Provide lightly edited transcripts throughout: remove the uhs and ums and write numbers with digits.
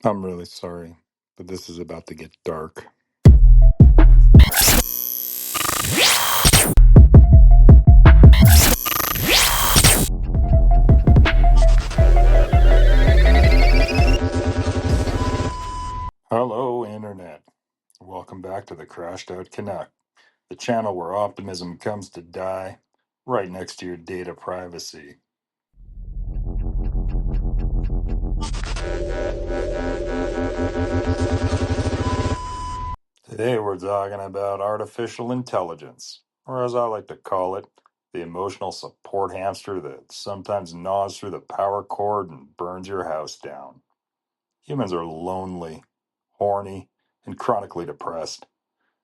I'm really sorry, but this is about to get dark. Hello, Internet. Welcome back to the Crashed Out Canuck, the channel where optimism comes to die right next to your data privacy. Today we're talking about artificial intelligence, or as I like to call it, the emotional support hamster that sometimes gnaws through the power cord and burns your house down. Humans are lonely, horny, and chronically depressed.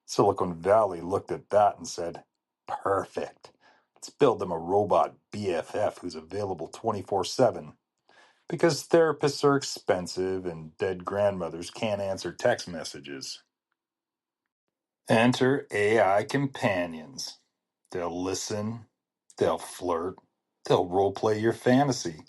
Silicon Valley looked at that and said, perfect. Let's build them a robot BFF who's available 24/7. Because therapists are expensive and dead grandmothers can't answer text messages. Enter AI companions. They'll listen, they'll flirt, they'll roleplay your fantasy.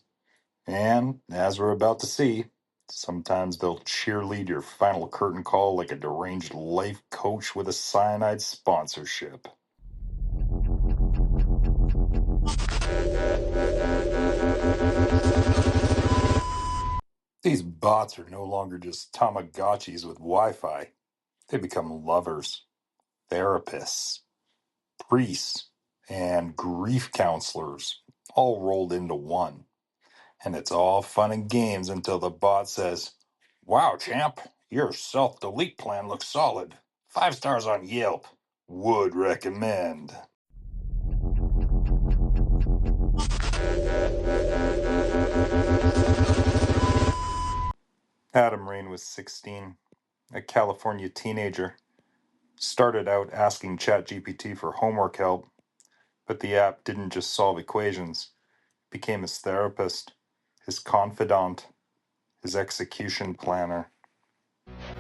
And, as we're about to see, sometimes they'll cheerlead your final curtain call like a deranged life coach with a cyanide sponsorship. These bots are no longer just Tamagotchis with Wi Fi. They become lovers, therapists, priests, and grief counselors, all rolled into one. And it's all fun and games until the bot says, wow, champ, your self delete plan looks solid. 5 stars on Yelp. Would recommend. Adam Rain was 16, a California teenager. Started out asking ChatGPT for homework help, but the app didn't just solve equations, it became his therapist, his confidant, his execution planner.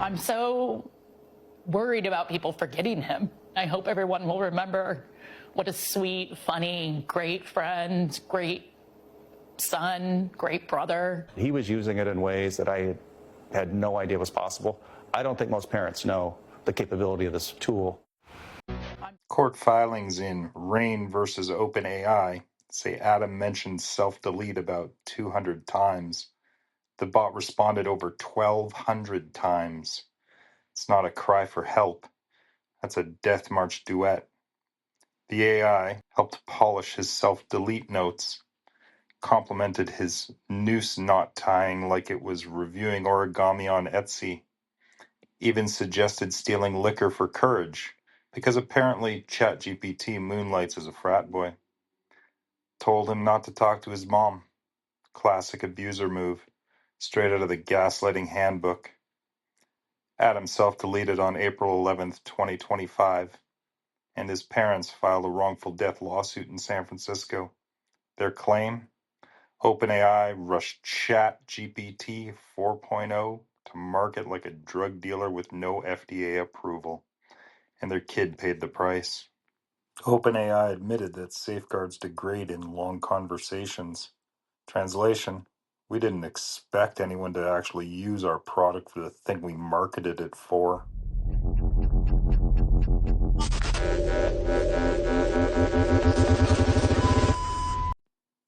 I'm so worried about people forgetting him. I hope everyone will remember what a sweet, funny, great friend, great son, great brother. He was using it in ways that I had no idea was possible. I don't think most parents know the capability of this tool. Court filings in Rain versus OpenAI say Adam mentioned self-delete about 200 times. The bot responded over 1,200 times. It's not a cry for help. That's a death march duet. The AI helped polish his self-delete notes, complimented his noose knot tying like it was reviewing origami on Etsy, even suggested stealing liquor for courage, because apparently ChatGPT moonlights as a frat boy. Told him not to talk to his mom. Classic abuser move, straight out of the gaslighting handbook. Adam self-deleted on April 11th, 2025, and his parents filed a wrongful death lawsuit in San Francisco. Their claim? OpenAI rushed ChatGPT 4.0 to market like a drug dealer with no FDA approval, and their kid paid the price. OpenAI admitted that safeguards degrade in long conversations. Translation: we didn't expect anyone to actually use our product for the thing we marketed it for.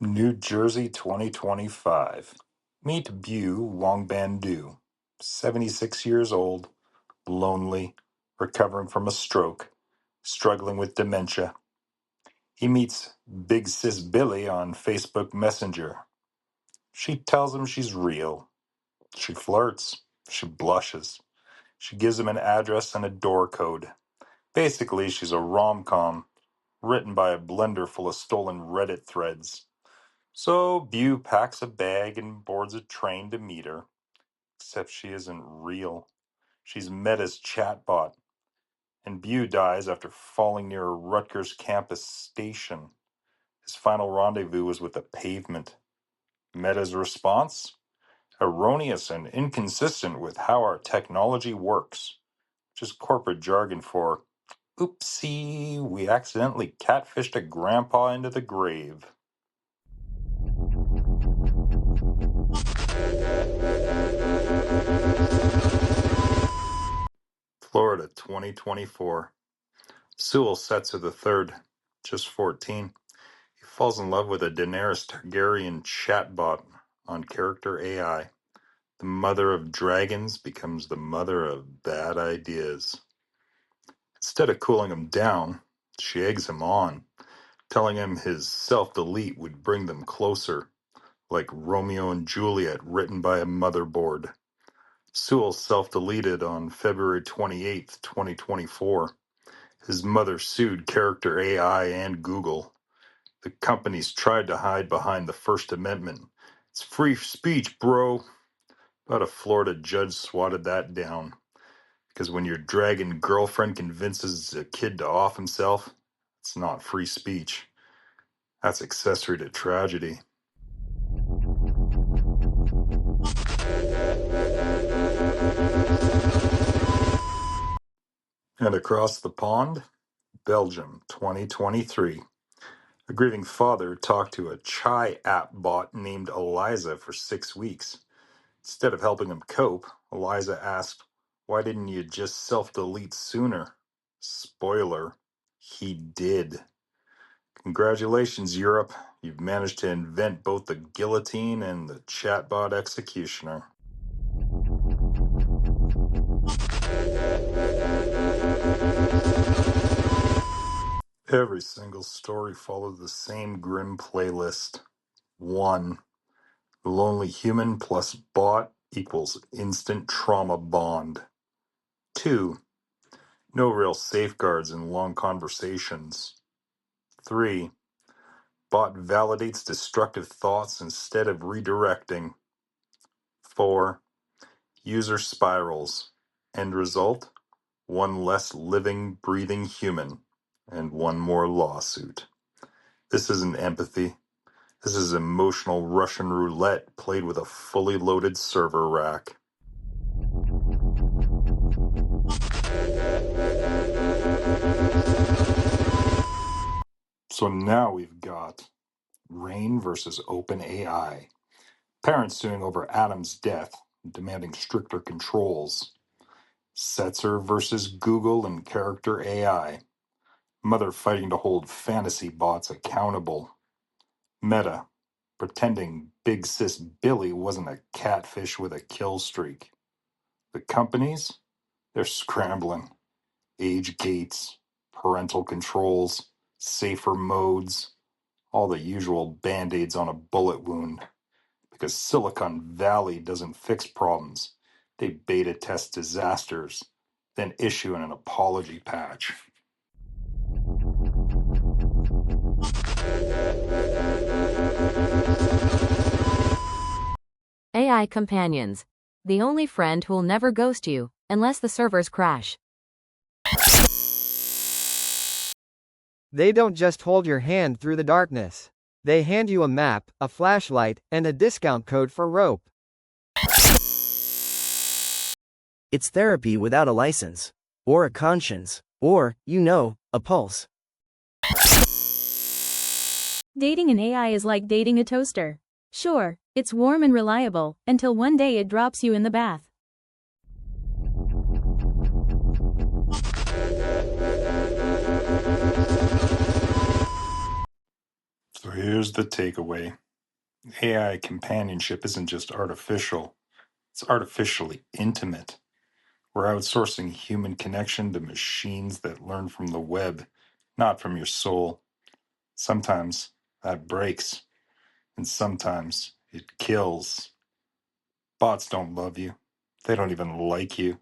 New Jersey 2025. Meet Bu Wongbandu, 76 years old, lonely, recovering from a stroke, struggling with dementia. He meets Big Sis Billy on Facebook Messenger. She tells him she's real. She flirts. She blushes. She gives him an address and a door code. Basically, she's a rom-com written by a blender full of stolen Reddit threads. So Bu packs a bag and boards a train to meet her. Except she isn't real. She's Meta's chatbot. And Bu dies after falling near a Rutgers campus station. His final rendezvous was with the pavement. Meta's response? Erroneous and inconsistent with how our technology works, which is corporate jargon for, oopsie, we accidentally catfished a grandpa into the grave. 2024. Sewell Setzer III, just 14. He falls in love with a Daenerys Targaryen chatbot on character AI. The mother of dragons becomes the mother of bad ideas. Instead of cooling him down, she eggs him on, telling him his self-delete would bring them closer, like Romeo and Juliet written by a motherboard. Sewell self-deleted on February 28th, 2024. His mother sued Character AI and Google. The companies tried to hide behind the First Amendment. It's free speech, bro. But a Florida judge swatted that down. Because when your dragon girlfriend convinces a kid to off himself, it's not free speech. That's accessory to tragedy. And across the pond, Belgium, 2023. A grieving father talked to a chai app bot named Eliza for 6 weeks. Instead of helping him cope, Eliza asked, "Why didn't you just self-delete sooner?" Spoiler, he did. Congratulations, Europe. You've managed to invent both the guillotine and the chatbot executioner. Every single story followed the same grim playlist. 1. Lonely human plus bot equals instant trauma bond. 2. No real safeguards in long conversations. 3. Bot validates destructive thoughts instead of redirecting. 4. User spirals. End result? One less living, breathing human, and one more lawsuit. This isn't empathy. This is emotional Russian roulette played with a fully loaded server rack. So now we've got Rain versus OpenAI. Parents suing over Adam's death, demanding stricter controls. Setzer versus Google and character AI. Mother fighting to hold fantasy bots accountable. Meta, pretending Big Sis Billy wasn't a catfish with a kill streak. The companies, they're scrambling. Age gates, parental controls, safer modes, all the usual band-aids on a bullet wound. Because Silicon Valley doesn't fix problems. They beta test disasters, then issue an apology patch. AI companions. The only friend who'll never ghost you, unless the servers crash. They don't just hold your hand through the darkness. They hand you a map, a flashlight, and a discount code for rope. It's therapy without a license, or a conscience, or, a pulse. Dating an AI is like dating a toaster. Sure, it's warm and reliable, until one day it drops you in the bath. So here's the takeaway. AI companionship isn't just artificial, it's artificially intimate. We're outsourcing human connection to machines that learn from the web, not from your soul. Sometimes that breaks, and sometimes it kills. Bots don't love you. They don't even like you.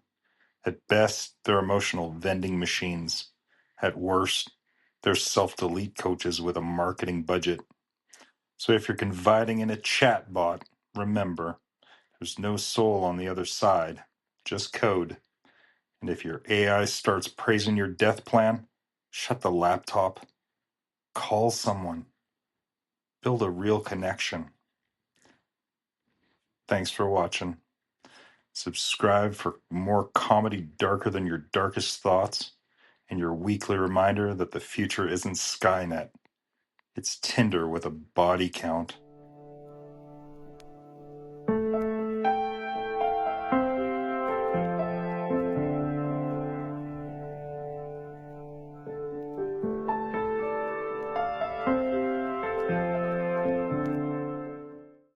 At best, they're emotional vending machines. At worst, they're self-delete coaches with a marketing budget. So if you're confiding in a chatbot, remember, there's no soul on the other side, just code. And if your AI starts praising your death plan, shut the laptop, call someone, build a real connection. Thanks for watching. Subscribe for more comedy darker than your darkest thoughts and your weekly reminder that the future isn't Skynet. It's Tinder with a body count.